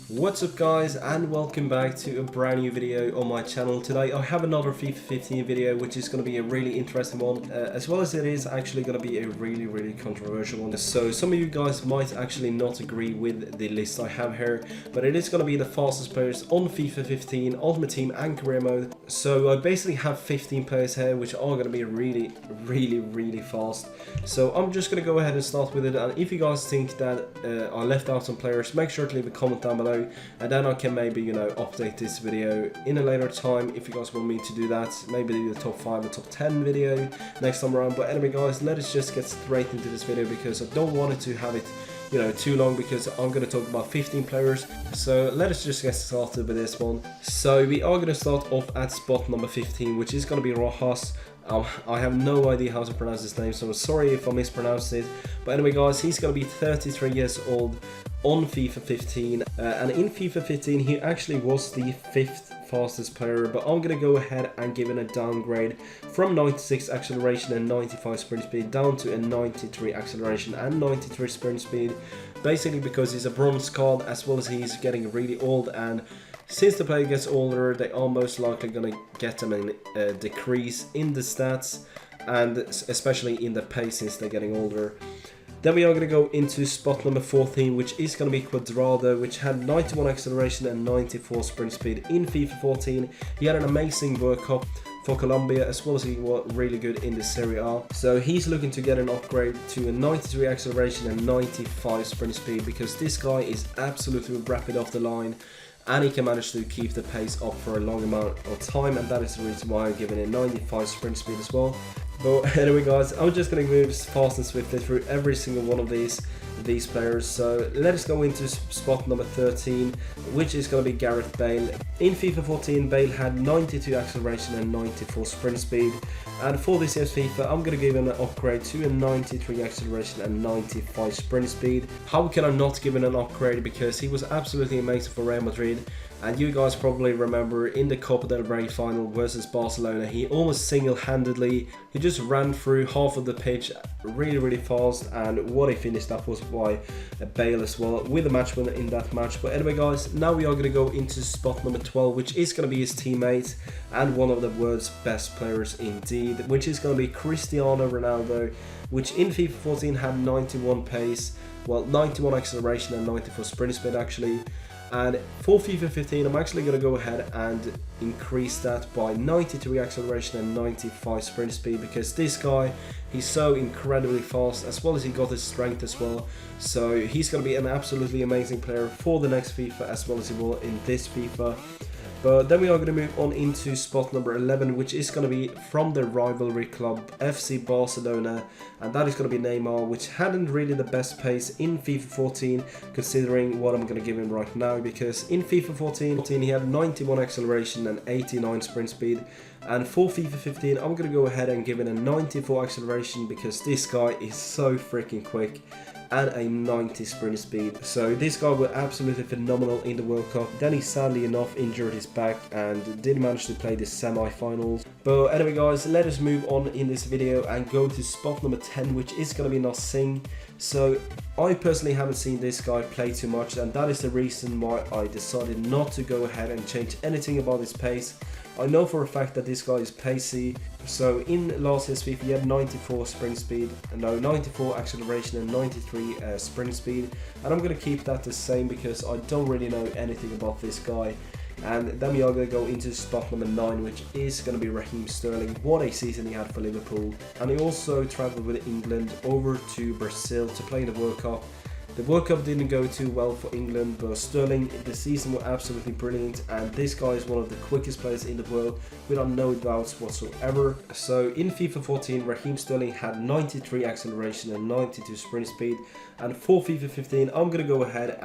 What's up guys, and welcome back to a brand new video on my channel. Today I have another FIFA 15 video which is going to be a really interesting one, as well as it is actually going to be a really controversial one. So some of you guys might actually not agree with the list I have here, but it is going to be the fastest players on FIFA 15 Ultimate Team and Career Mode. So I basically have 15 players here which are going to be really fast. So I'm just going to go ahead and start with it, and if you guys think that I left out some players, make sure to leave a comment down below, and then I can maybe, you know, update this video in a later time if you guys want me to do that. Maybe do the top 5 or top 10 video next time around. But anyway guys, let us just get straight into this video because I don't want it to have it, you know, too long, because I'm going to talk about 15 players. So let us just get started with this one. So we are going to start off at spot number 15, which is going to be Rojas. I have no idea how to pronounce his name, so I'm sorry if I mispronounced it. But anyway guys, he's going to be 33 years old on FIFA 15, and in FIFA 15 he actually was the 5th fastest player, but I'm going to go ahead and give it a downgrade from 96 acceleration and 95 sprint speed down to a 93 acceleration and 93 sprint speed, basically because he's a bronze card, as well as he's getting really old, and since the player gets older, they are most likely going to get them a decrease in the stats, and especially in the pace since they're getting older. Then we are going to go into spot number 14, which is going to be Cuadrado, which had 91 acceleration and 94 sprint speed in FIFA 14. He had an amazing World Cup for Colombia, as well as he was really good in the Serie A. So he's looking to get an upgrade to a 93 acceleration and 95 sprint speed, because this guy is absolutely rapid off the line, and he can manage to keep the pace up for a long amount of time, and that is the reason why I'm giving it 95 sprint speed as well. But anyway guys, I'm just going to move fast and swiftly through every single one of these players. So let us go into spot number 13, which is going to be Gareth Bale. In FIFA 14, Bale had 92 acceleration and 94 sprint speed, and for this year's FIFA I'm going to give him an upgrade to a 93 acceleration and 95 sprint speed. How can I not give him an upgrade? Because he was absolutely amazing for Real Madrid, and you guys probably remember in the Copa del Rey final versus Barcelona, he almost single-handedly, he just ran through half of the pitch really fast, and what a finish that was by Bale as well, with a match winner in that match. But anyway guys, now we are going to go into spot number 12, which is going to be his teammate and one of the world's best players indeed, which is going to be Cristiano Ronaldo, which in FIFA 14 had 91 pace, well 91 acceleration and 94 sprint speed actually. And for FIFA 15, I'm actually going to go ahead and increase that by 93 acceleration and 95 sprint speed, because this guy, he's so incredibly fast, as well as he got his strength as well. So he's going to be an absolutely amazing player for the next FIFA, as well as he will in this FIFA. But then we are going to move on into spot number 11, which is going to be from the rivalry club FC Barcelona, and that is going to be Neymar, which hadn't really the best pace in FIFA 14, considering what I'm going to give him right now, because in FIFA 14 he had 91 acceleration and 89 sprint speed, and for FIFA 15 I'm going to go ahead and give it a 94 acceleration, because this guy is so freaking quick, and a 90 sprint speed. So this guy was absolutely phenomenal in the World Cup. Then he sadly enough injured his back and didn't manage to play the semi-finals. But anyway guys, let us move on in this video and go to spot number 10, which is going to be Nasing. So I personally haven't seen this guy play too much, and that is the reason why I decided not to go ahead and change anything about his pace. I know for a fact that this guy is pacey. So in last year's FIFA he had 94 sprint speed, no 94 acceleration and 93 sprint speed, and I'm going to keep that the same because I don't really know anything about this guy. And then we are going to go into spot number 9, which is going to be Raheem Sterling. What a season he had for Liverpool, and he also travelled with England over to Brazil to play in the World Cup. The World Cup didn't go too well for England, but Sterling, the season was absolutely brilliant, and this guy is one of the quickest players in the world without no doubts whatsoever. So in FIFA 14, Raheem Sterling had 93 acceleration and 92 sprint speed, and for FIFA 15 I'm going to go ahead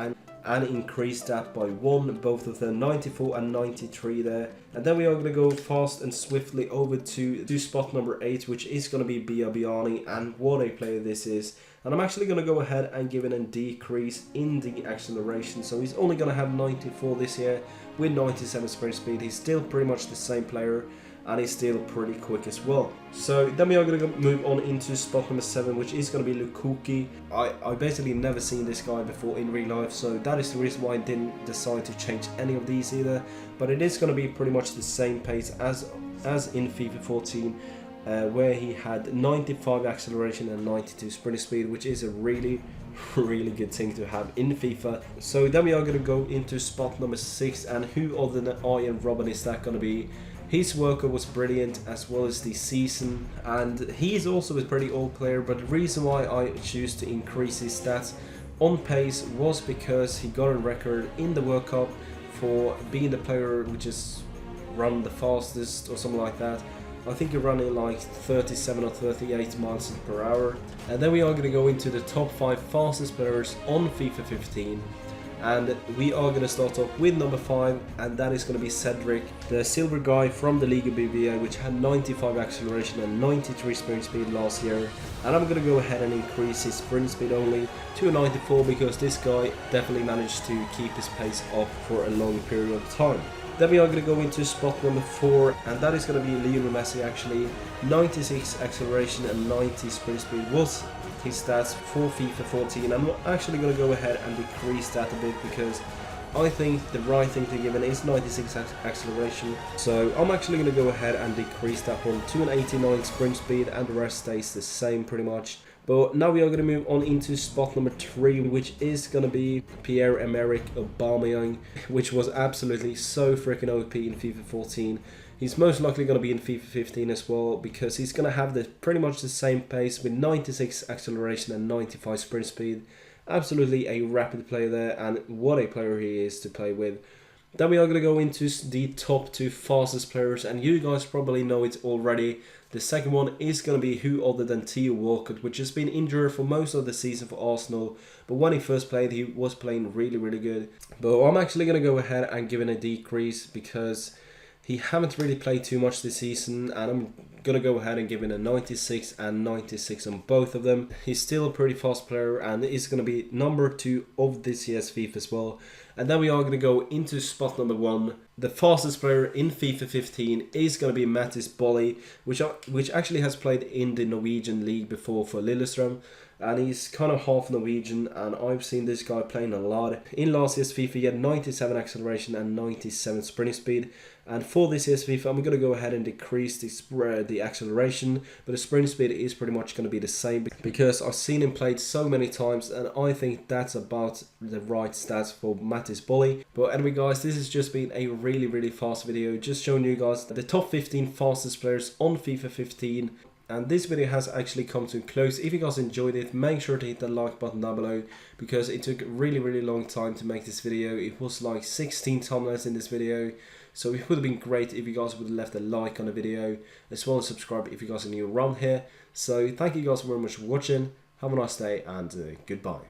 and increase that by 1, both of the 94 and 93 there. And then we are going to go fast and swiftly over to spot number 8, which is going to be Biabiani, and what a player this is. And I'm actually going to go ahead and give it a decrease in the acceleration, so he's only going to have 94 this year with 97 sprint speed. He's still pretty much the same player, and he's still pretty quick as well. So then we are going to move on into spot number 7, which is going to be Lukasz. I basically never seen this guy before in real life, so that is the reason why I didn't decide to change any of these either. But it is going to be pretty much the same pace as in FIFA 14, where he had 95 acceleration and 92 sprint speed, which is a really good thing to have in FIFA. So then we are going to go into spot number 6, and who other than Arjen Robben is that going to be? His workout was brilliant, as well as the season, and he is also a pretty old player, but the reason why I choose to increase his stats on pace was because he got a record in the World Cup for being the player which is run the fastest or something like that. I think you're running like 37 or 38 miles per hour. And then we are going to go into the top 5 fastest players on FIFA 15. And we are going to start off with number 5, and that is going to be Cedric, the silver guy from the Liga BBVA, which had 95 acceleration and 93 sprint speed last year. And I'm going to go ahead and increase his sprint speed only to a 94, because this guy definitely managed to keep his pace up for a long period of time. Then we are going to go into spot number 4, and that is going to be Lionel Messi actually. 96 acceleration and 90 sprint speed was his stats for FIFA 14. I'm actually going to go ahead and decrease that a bit, because I think the right thing to give it is 96 acceleration. So I'm actually going to go ahead and decrease that one to an 89 sprint speed, and the rest stays the same pretty much. But now we are going to move on into spot number 3, which is going to be Pierre-Emerick Aubameyang, which was absolutely so freaking OP in FIFA 14. He's most likely going to be in FIFA 15 as well, because he's going to have pretty much the same pace with 96 acceleration and 95 sprint speed. Absolutely a rapid player there, and what a player he is to play with. Then we are going to go into the top 2 fastest players, and you guys probably know it already. The second one is going to be who other than Theo Walcott, which has been injured for most of the season for Arsenal. But when he first played, he was playing really good. But I'm actually going to go ahead and give him a decrease, because he haven't really played too much this season, and I'm going to go ahead and give him a 96 and 96 on both of them. He's still a pretty fast player, and is going to be number 2 of this year's FIFA as well. And then we are going to go into spot number 1. The fastest player in FIFA 15 is going to be Mattis Bolli, which actually has played in the Norwegian league before for Lillestrøm. And he's kind of half Norwegian, and I've seen this guy playing a lot. In last year's FIFA, he had 97 acceleration and 97 sprint speed. And for this year's FIFA, I'm going to go ahead and decrease the acceleration, but the sprint speed is pretty much going to be the same, because I've seen him played so many times, and I think that's about the right stats for Mattis Bolli. But anyway guys, this has just been a really fast video, just showing you guys the top 15 fastest players on FIFA 15. And this video has actually come to a close. If you guys enjoyed it, make sure to hit the like button down below, because it took a really long time to make this video. It was like 16 thumbnails in this video, so it would have been great if you guys would have left a like on the video, as well as subscribe if you guys are new around here. So thank you guys very much for watching. Have a nice day, and goodbye.